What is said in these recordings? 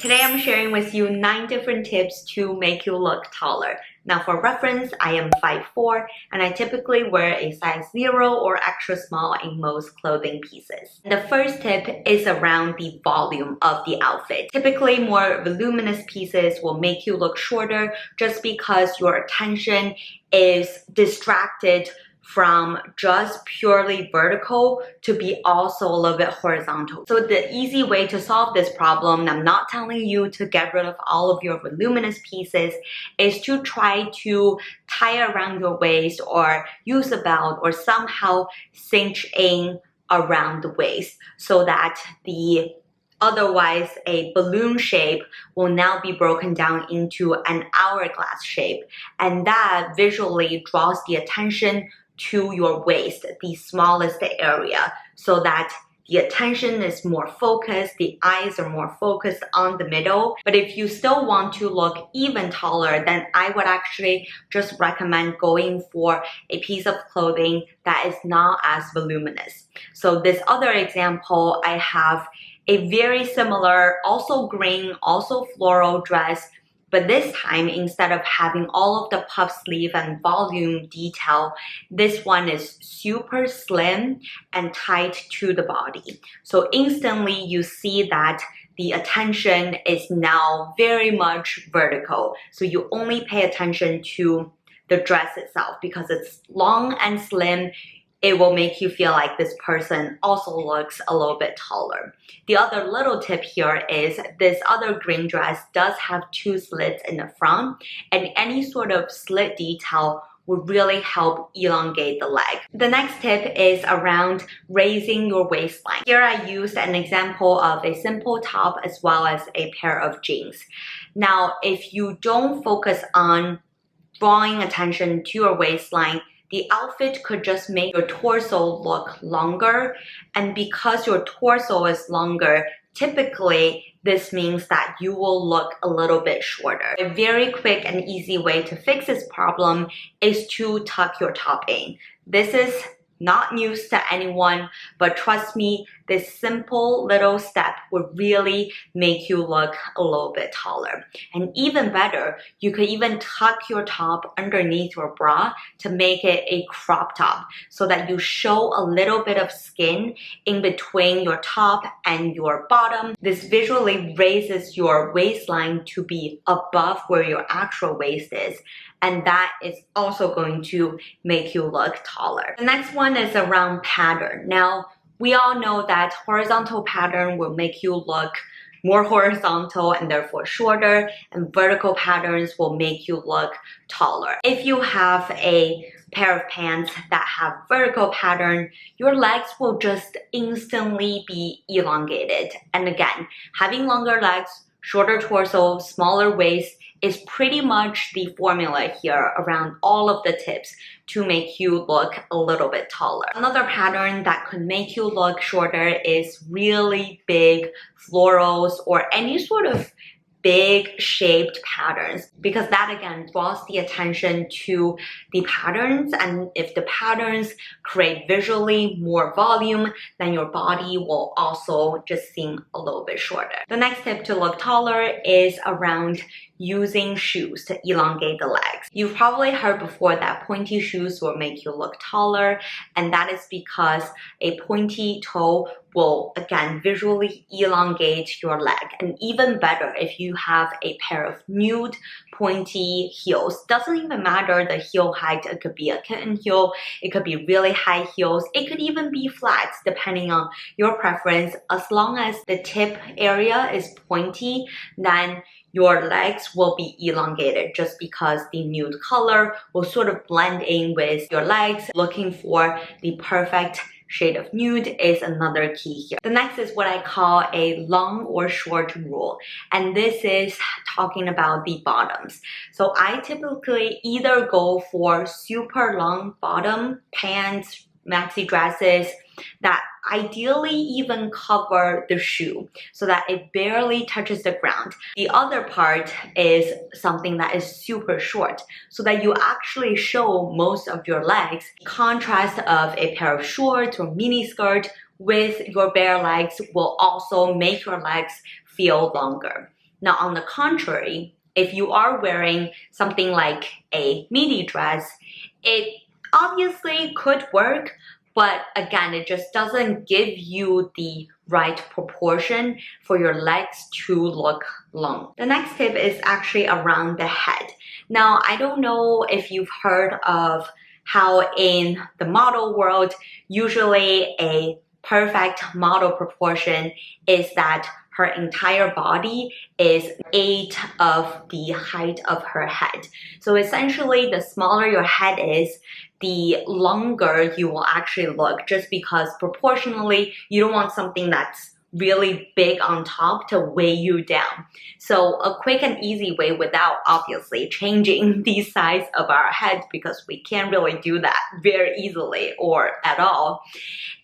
Today I'm sharing with you 9 different tips to make you look taller. Now for reference, I am 5'4" and I typically wear a size 0 or extra small in most clothing pieces. The first tip is around the volume of the outfit. Typically more voluminous pieces will make you look shorter just because your attention is distracted from just purely vertical to be also a little bit horizontal. So the easy way to solve this problem, I'm not telling you to get rid of all of your voluminous pieces, is to try to tie around your waist or use a belt or somehow cinch in around the waist so that otherwise a balloon shape will now be broken down into an hourglass shape, and that visually draws the attention to your waist, the smallest area, so that the attention is more focused, the eyes are more focused on the middle. But if you still want to look even taller, then I would actually just recommend going for a piece of clothing that is not as voluminous. So this other example, I have a very similar, also green, also floral dress, but this time, instead of having all of the puff sleeve and volume detail, this one is super slim and tight to the body. So instantly you see that the attention is now very much vertical. So you only pay attention to the dress itself because it's long and slim. It will make you feel like this person also looks a little bit taller. The other little tip here is this other green dress does have 2 slits in the front, and any sort of slit detail would really help elongate the leg. The next tip is around raising your waistline. Here I used an example of a simple top as well as a pair of jeans. Now, if you don't focus on drawing attention to your waistline, the outfit could just make your torso look longer, and because your torso is longer, typically this means that you will look a little bit shorter. A very quick and easy way to fix this problem is to tuck your top in. This is not news to anyone, but trust me, this simple little step would really make you look a little bit taller. And even better, you could even tuck your top underneath your bra to make it a crop top so that you show a little bit of skin in between your top and your bottom. This visually raises your waistline to be above where your actual waist is, and that is also going to make you look taller. The next one is around pattern. Now, we all know that horizontal pattern will make you look more horizontal and therefore shorter, and vertical patterns will make you look taller. If you have a pair of pants that have vertical pattern, your legs will just instantly be elongated. And again, having longer legs, shorter torso, smaller waist is pretty much the formula here around all of the tips to make you look a little bit taller. Another pattern that could make you look shorter is really big florals or any sort of big shaped patterns, because that again draws the attention to the patterns, and if the patterns create visually more volume, then your body will also just seem a little bit shorter. The next tip to look taller is around using shoes to elongate the legs. You've probably heard before that pointy shoes will make you look taller, and that is because a pointy toe will again visually elongate your leg. And even better if you have a pair of nude pointy heels. Doesn't even matter the heel height, it could be a kitten heel, it could be really high heels, it could even be flats depending on your preference. As long as the tip area is pointy, then your legs will be elongated just because the nude color will sort of blend in with your legs. Looking for the perfect shade of nude is another key here. The next is what I call a long or short rule, and this is talking about the bottoms. So I typically either go for super long bottom pants, maxi dresses that ideally even cover the shoe so that it barely touches the ground. The other part is something that is super short so that you actually show most of your legs. Contrast of a pair of shorts or mini skirt with your bare legs will also make your legs feel longer. Now, on the contrary, if you are wearing something like a midi dress, it obviously could work, but again, it just doesn't give you the right proportion for your legs to look long. The next tip is actually around the head. Now, I don't know if you've heard of how in the model world, usually a perfect model proportion is that her entire body is 8 of the height of her head. So essentially, the smaller your head is, the longer you will actually look, just because proportionally, you don't want something that's really big on top to weigh you down. So a quick and easy way, without obviously changing the size of our head, because we can't really do that very easily or at all,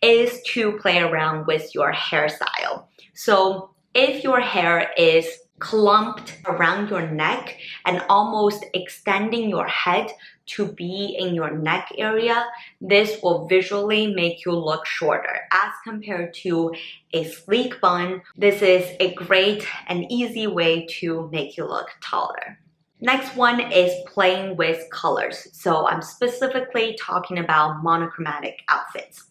is to play around with your hairstyle. So if your hair is clumped around your neck and almost extending your head to be in your neck area, this will visually make you look shorter as compared to a sleek bun. This is a great and easy way to make you look taller. Next one is playing with colors. So I'm specifically talking about monochromatic outfits.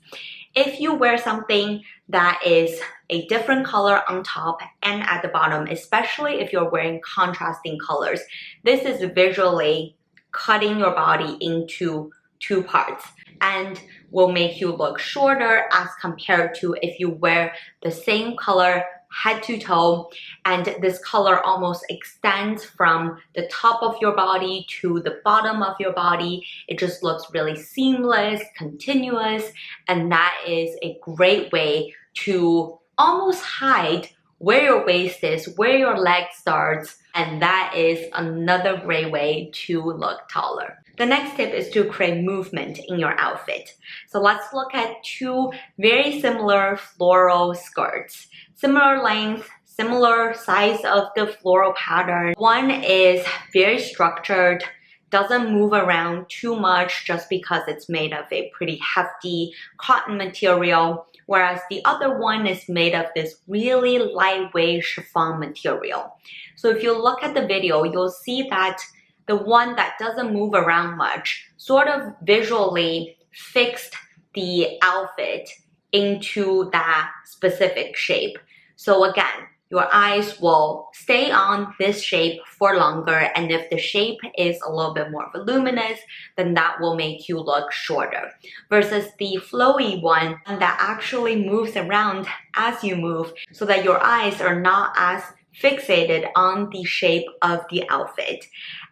If you wear something that is a different color on top and at the bottom, especially if you're wearing contrasting colors, this is visually cutting your body into 2 parts and will make you look shorter as compared to if you wear the same color head to toe, and this color almost extends from the top of your body to the bottom of your body. It just looks really seamless, continuous, and that is a great way to almost hide where your waist is, where your leg starts, and that is another great way to look taller. The next tip is to create movement in your outfit. So let's look at 2 very similar floral skirts. Similar length, similar size of the floral pattern. One is very structured, doesn't move around too much just because it's made of a pretty hefty cotton material, whereas the other one is made of this really lightweight chiffon material. So if you look at the video, you'll see that the one that doesn't move around much sort of visually fixed the outfit into that specific shape. So again, your eyes will stay on this shape for longer, and if the shape is a little bit more voluminous, then that will make you look shorter. Versus the flowy one that actually moves around as you move, so that your eyes are not as fixated on the shape of the outfit.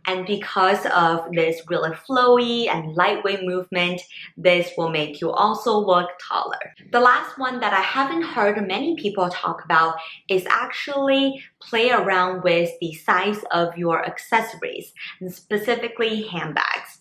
And because of this really flowy and lightweight movement, this will make you also look taller. The last one that I haven't heard many people talk about is actually play around with the size of your accessories, and specifically handbags.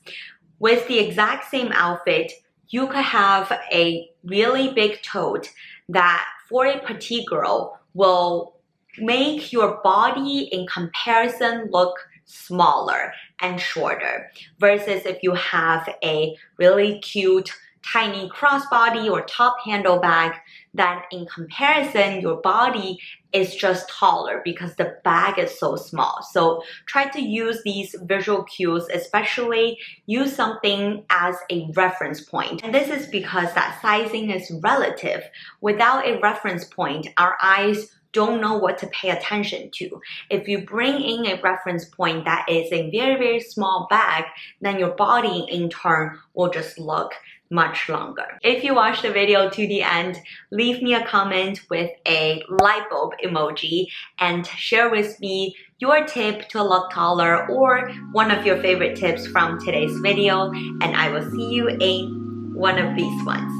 With the exact same outfit, you could have a really big tote that for a petite girl will make your body in comparison look smaller and shorter, versus if you have a really cute tiny crossbody or top handle bag, then in comparison your body is just taller because the bag is so small. So try to use these visual cues, especially use something as a reference point. And this is because that sizing is relative. Without a reference point, our eyes don't know what to pay attention to. If you bring in a reference point that is a very, very small bag, then your body in turn will just look much longer. If you watched the video to the end, leave me a comment with a light bulb emoji and share with me your tip to look taller or one of your favorite tips from today's video, and I will see you in one of these ones.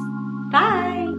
Bye!